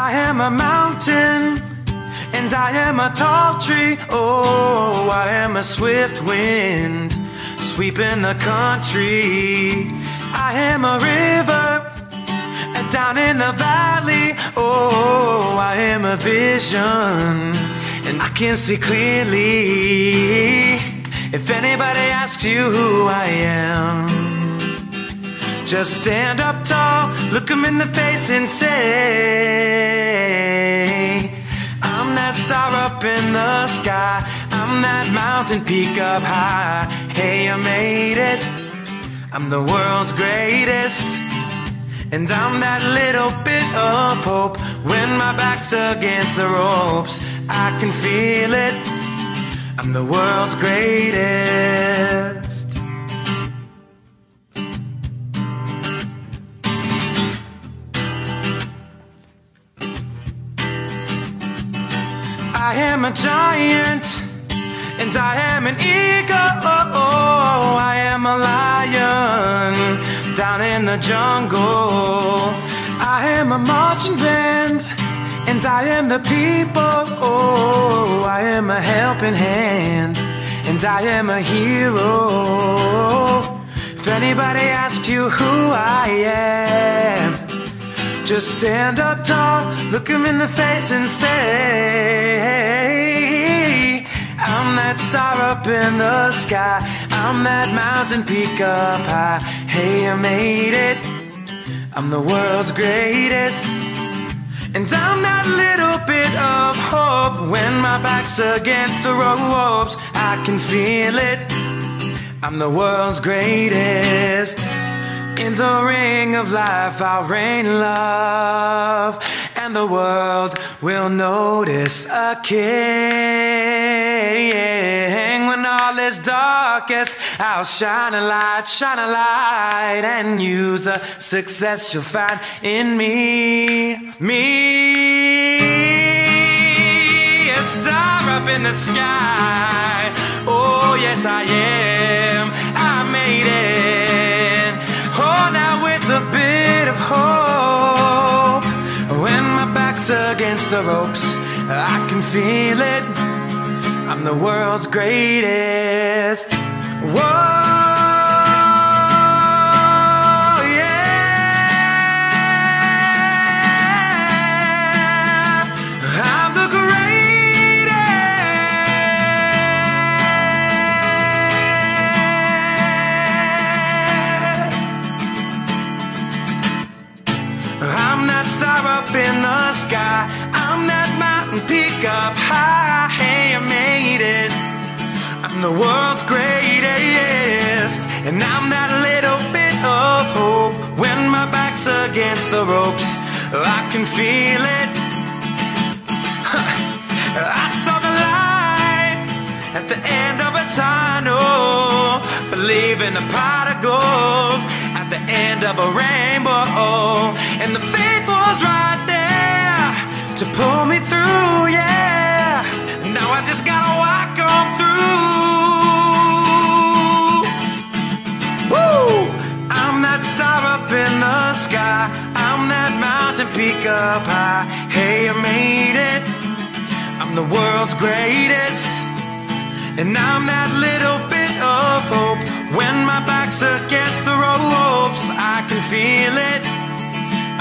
I am a mountain, and I am a tall tree. Oh, I am a swift wind sweeping the country. I am a river down in the valley. Oh, I am a vision, and I can see clearly. If anybody asks you who I am, just stand up tall, look them in the face and say, I'm that star up in the sky, I'm that mountain peak up high. Hey, I made it, I'm the world's greatest, and I'm that little bit of hope. When my back's against the ropes, I can feel it, I'm the world's greatest. I am a giant, and I am an eagle. I am a lion down in the jungle. I am a marching band, and I am the people. Oh, I am a helping hand, and I am a hero. If anybody asks you who I am, just stand up tall, look them in the face and say, I'm that star up in the sky, I'm that mountain peak up high. Hey, I made it, I'm the world's greatest, and I'm that little bit of hope. When my back's against the ropes, I can feel it, I'm the world's greatest. In the ring of life I'll rain love, and the world will notice a king. When all is darkest, I'll shine a light, and use a success you'll find in me. A star up in the sky. Oh yes I am, I made it. Oh, now with a bit of hope. When my back's against the ropes, I can feel it, I'm the world's greatest. Whoa. In the sky, I'm that mountain peak up high. Hey, I made it, I'm the world's greatest, and I'm that little bit of hope. When my back's against the ropes, I can feel it. I saw the light at the end of a tunnel, believe in a pot of gold at the end of a rainbow, and the faith was right there to pull me through, yeah. Now I just gotta walk on through. Woo! I'm that star up in the sky, I'm that mountain peak up high. Hey, I made it, I'm the world's greatest, and I'm that little bit of hope. When my back's against the ropes, I can feel it,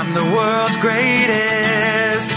I'm the world's greatest.